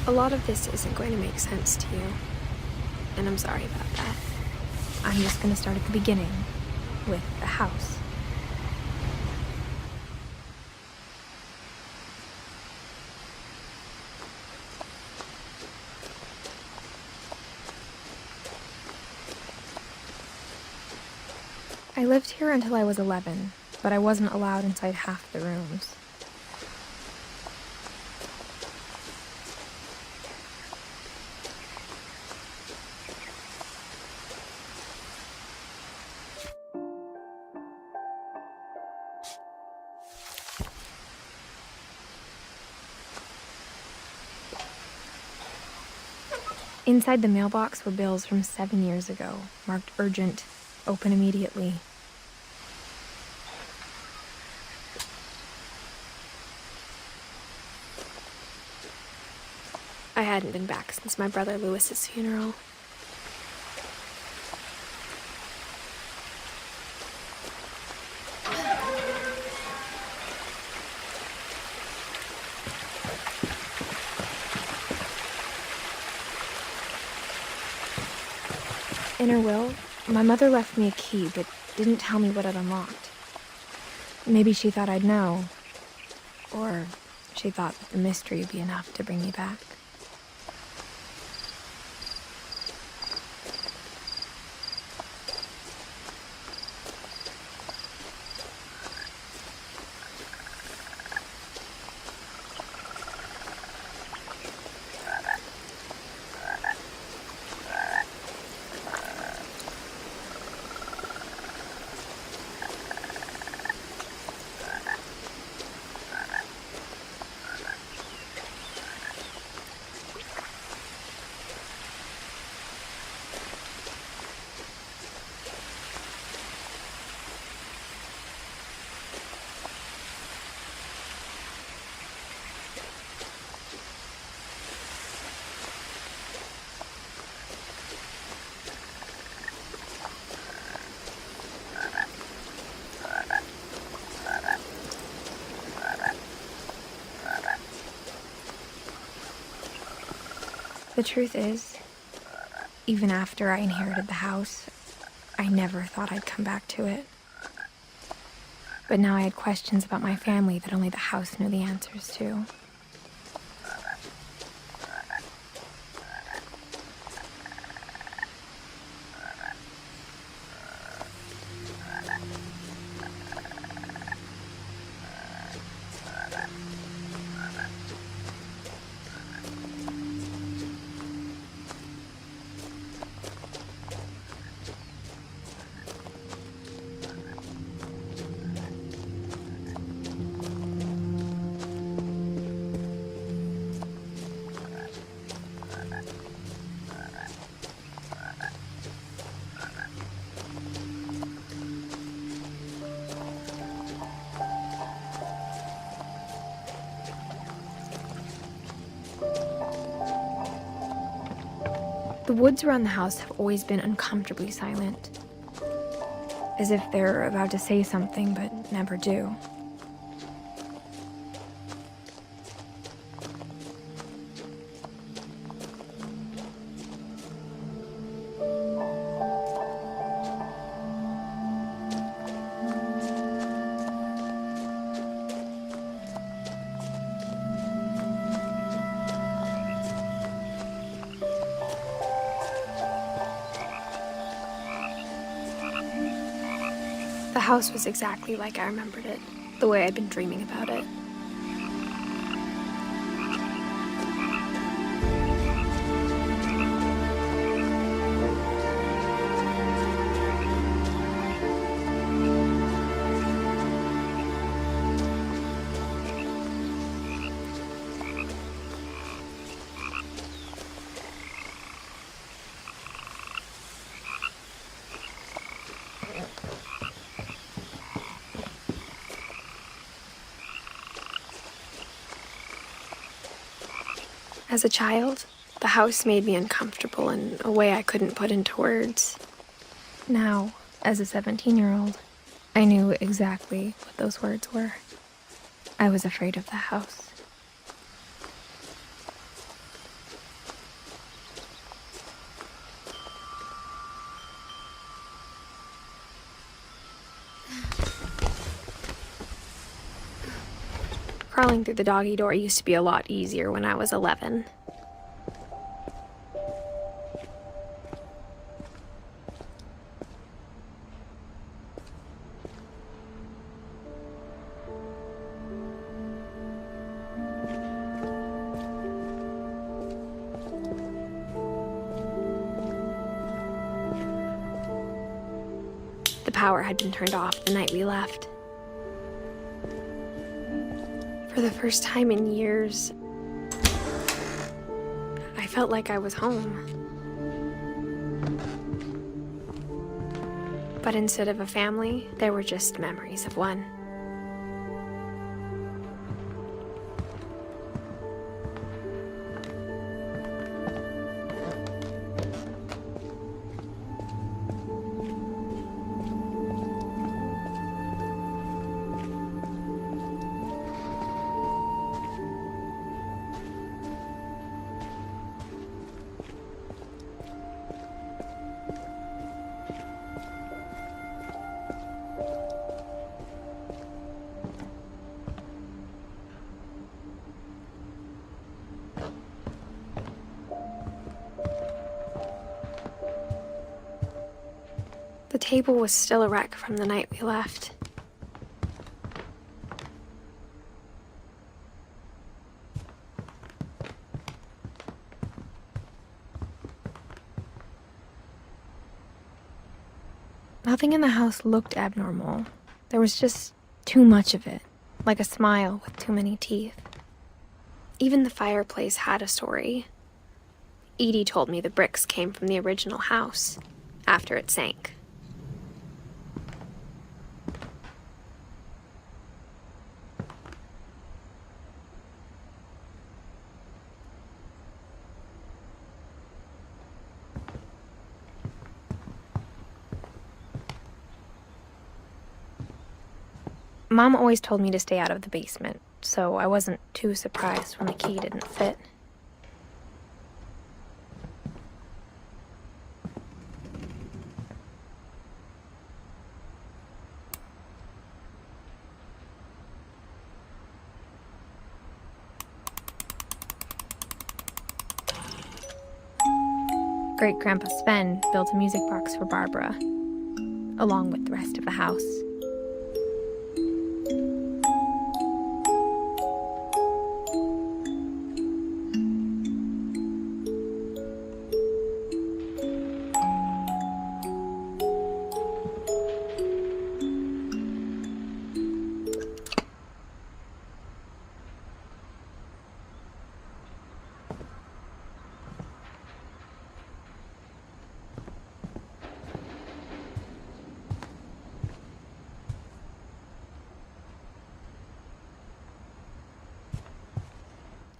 A lot of this isn't going to make sense to you, and I'm sorry about that. I'm just going to start at the beginning, with the house. I lived here until I was 11, but I wasn't allowed inside half the rooms. Inside the mailbox were bills from 7 years ago, marked urgent, open immediately. I hadn't been back since my brother Lewis's funeral. In her will, my mother left me a key, but didn't tell me what it unlocked. Maybe she thought I'd know, or she thought that the mystery would be enough to bring me back. The truth is, even after I inherited the house, I never thought I'd come back to it. But now I had questions about my family that only the house knew the answers to. The woods around the house have always been uncomfortably silent, as if they're about to say something but never do. The house was exactly like I remembered it, the way I'd been dreaming about it. As a child, the house made me uncomfortable in a way I couldn't put into words. Now, as a 17-year-old, I knew exactly what those words were. I was afraid of the house. Crawling through the doggy door used to be a lot easier when I was 11. The power had been turned off the night we left. For the first time in years, I felt like I was home. But instead of a family, there were just memories of one. The table was still a wreck from the night we left. Nothing in the house looked abnormal. There was just too much of it, like a smile with too many teeth. Even the fireplace had a story. Edie told me the bricks came from the original house, after it sank. Mom always told me to stay out of the basement, so I wasn't too surprised when the key didn't fit. Great-Grandpa Sven built a music box for Barbara, along with the rest of the house.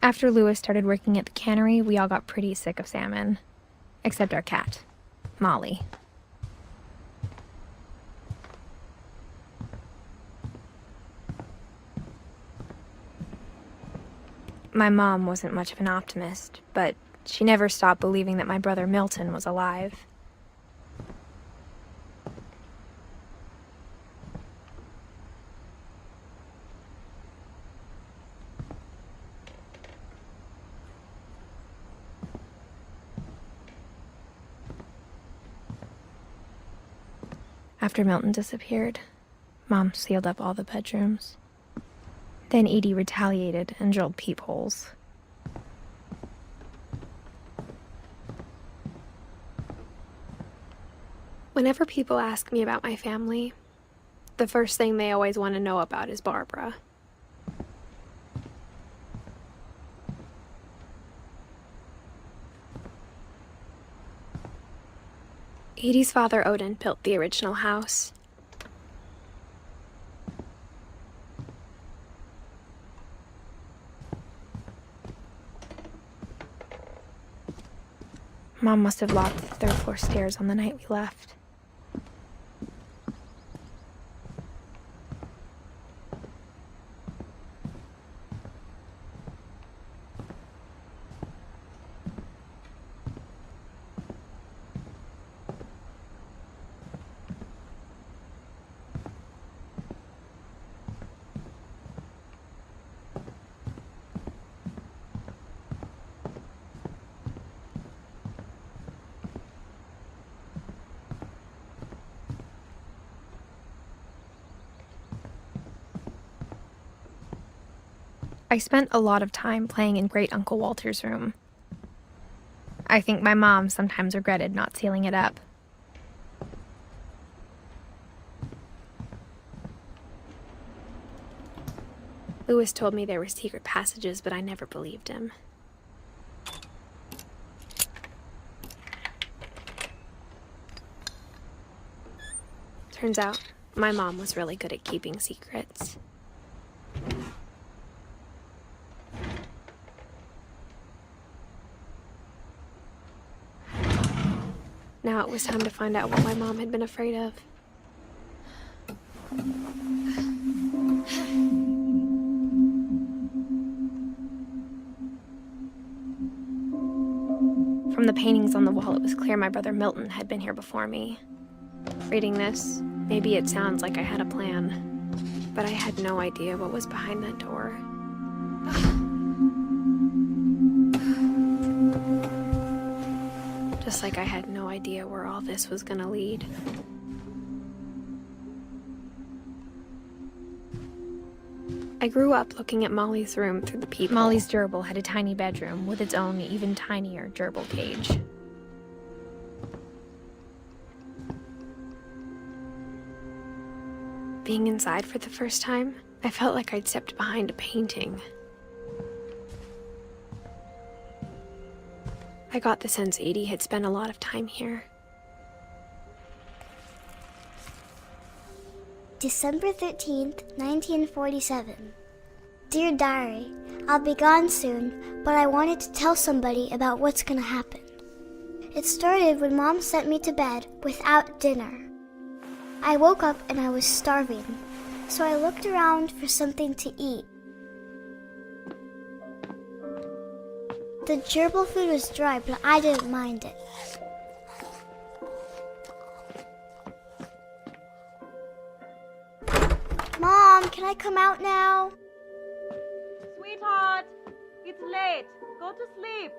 After Louis started working at the cannery, we all got pretty sick of salmon. Except our cat, Molly. My mom wasn't much of an optimist, but she never stopped believing that my brother Milton was alive. After Milton disappeared, Mom sealed up all the bedrooms. Then Edie retaliated and drilled peepholes. Whenever people ask me about my family, the first thing they always want to know about is Barbara. Edie's father, Odin, built the original house. Mom must have locked the third-floor stairs on the night we left. I spent a lot of time playing in Great Uncle Walter's room. I think my mom sometimes regretted not sealing it up. Lewis told me there were secret passages, but I never believed him. Turns out, my mom was really good at keeping secrets. Now it was time to find out what my mom had been afraid of. From the paintings on the wall, it was clear my brother Milton had been here before me. Reading this, maybe it sounds like I had a plan, but I had no idea what was behind that door. Just like I had no idea where all this was gonna lead. I grew up looking at Molly's room through the peephole. Molly's gerbil had a tiny bedroom with its own even tinier gerbil cage. Being inside for the first time, I felt like I'd stepped behind a painting. I got the sense Edie had spent a lot of time here. December 13th, 1947. Dear Diary, I'll be gone soon, but I wanted to tell somebody about what's gonna happen. It started when Mom sent me to bed without dinner. I woke up and I was starving, so I looked around for something to eat. The gerbil food was dry, but I didn't mind it. Mom, can I come out now? Sweetheart, it's late. Go to sleep.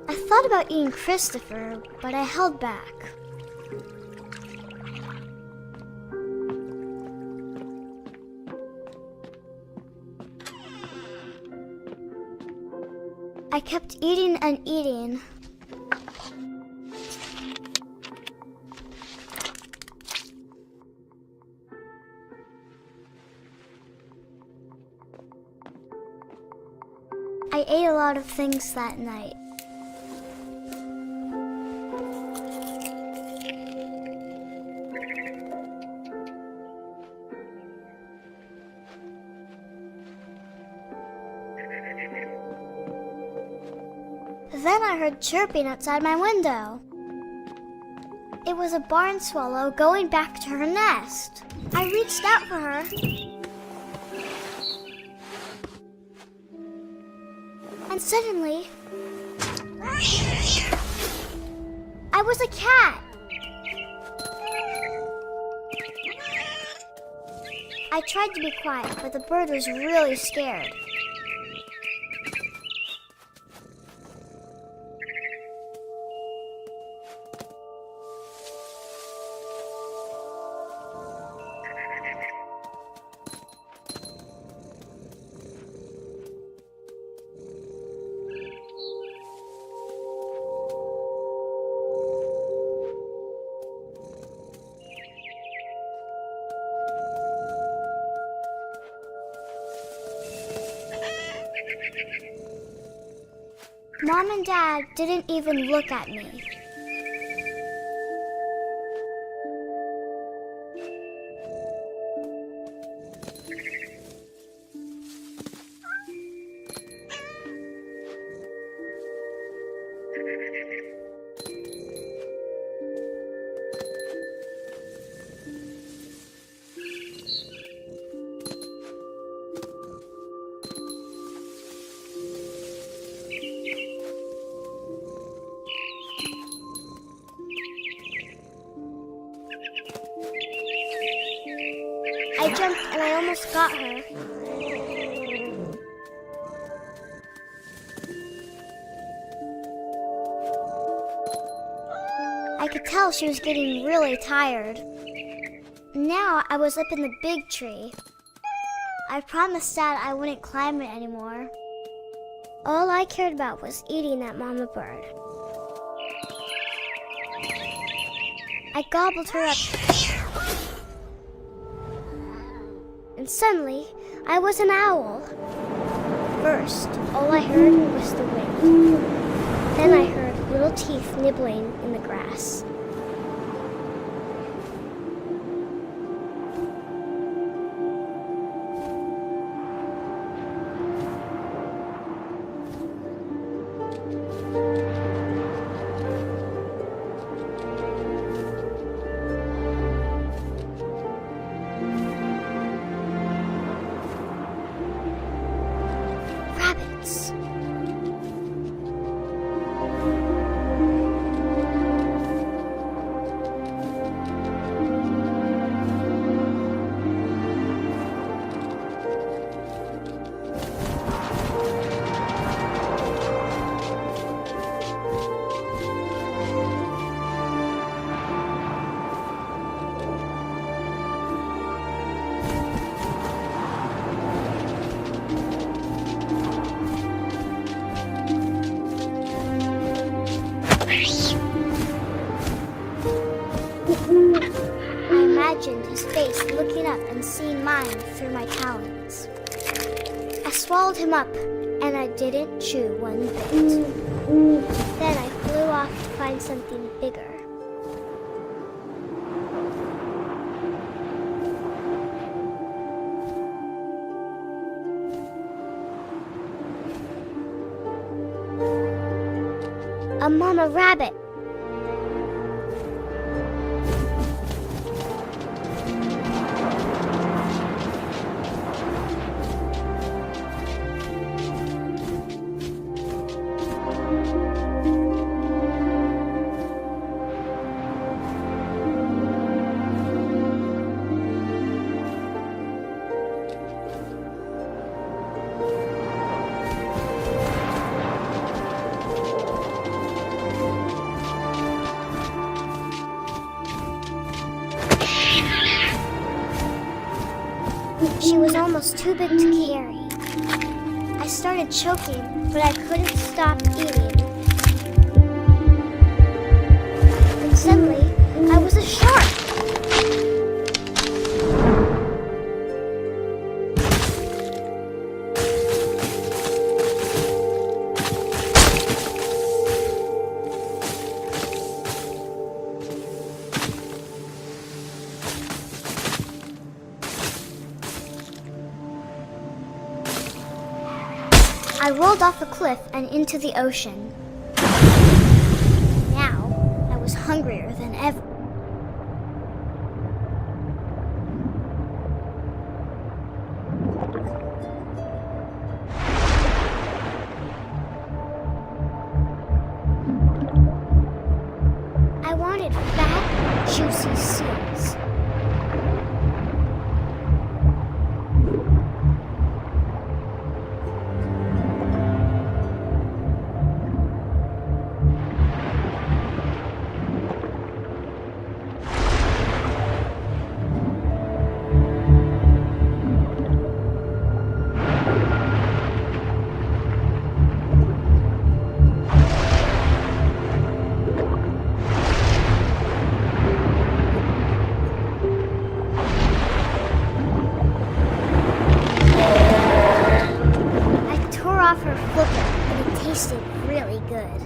I thought about eating Christopher, but I held back. I kept eating and eating. I ate a lot of things that night. Then I heard chirping outside my window. It was a barn swallow going back to her nest. I reached out for her. And suddenly, I was a cat. I tried to be quiet, but the bird was really scared. Mom and Dad didn't even look at me. I jumped and I almost got her. I could tell she was getting really tired. Now I was up in the big tree. I promised Dad I wouldn't climb it anymore. All I cared about was eating that mama bird. I gobbled her up. And suddenly, I was an owl. First, all I heard was the wind. Then I heard little teeth nibbling in the grass. Rabbits. I imagined his face looking up and seeing mine through my talons. I swallowed him up, and I didn't chew one bit. Then I flew off to find something bigger. A mama rabbit. She was almost too big to carry. I started choking, but I couldn't stop eating. And suddenly, I was a shark. I rolled off a cliff and into the ocean. Now, I was hungrier than ever. I wanted fat, juicy seals. Off her flipper, and it tasted really good.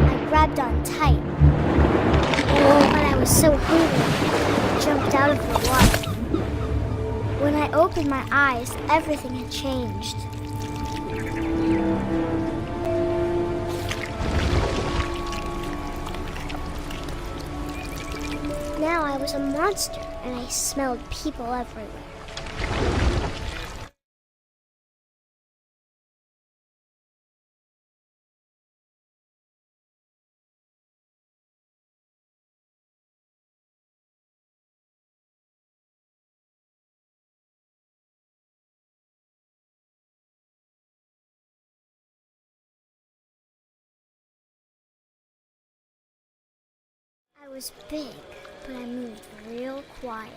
I grabbed on tight, but I was so hungry, I jumped out of the water. When I opened my eyes, everything had changed. Now I was a monster, and I smelled people everywhere. I was big, but I moved real quiet.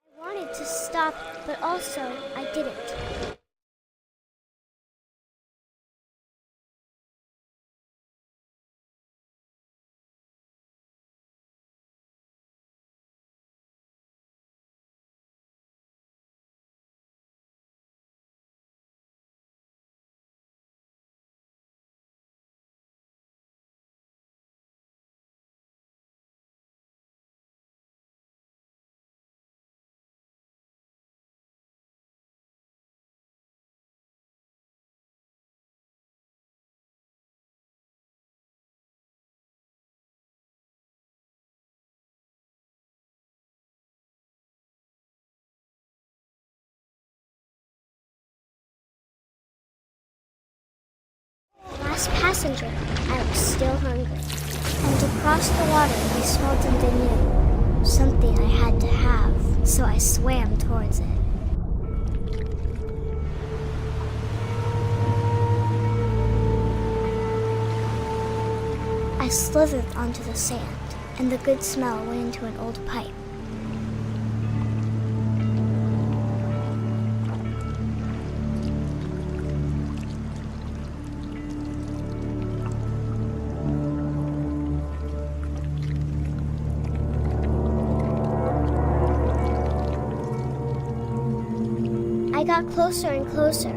I wanted to stop, but also I didn't. Last passenger, I was still hungry. And across the water, I smelled something new. Something I had to have, so I swam towards it. I slithered onto the sand, and the good smell went into an old pipe. I got closer and closer.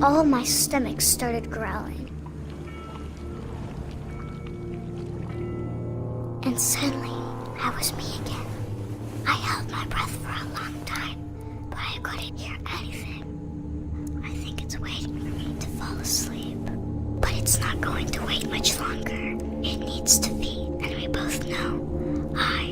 All of my stomach started growling. And suddenly, I was me again. I held my breath for a long time, but I couldn't hear anything. I think it's waiting for me to fall asleep. But it's not going to wait much longer. It needs to be, and we both know I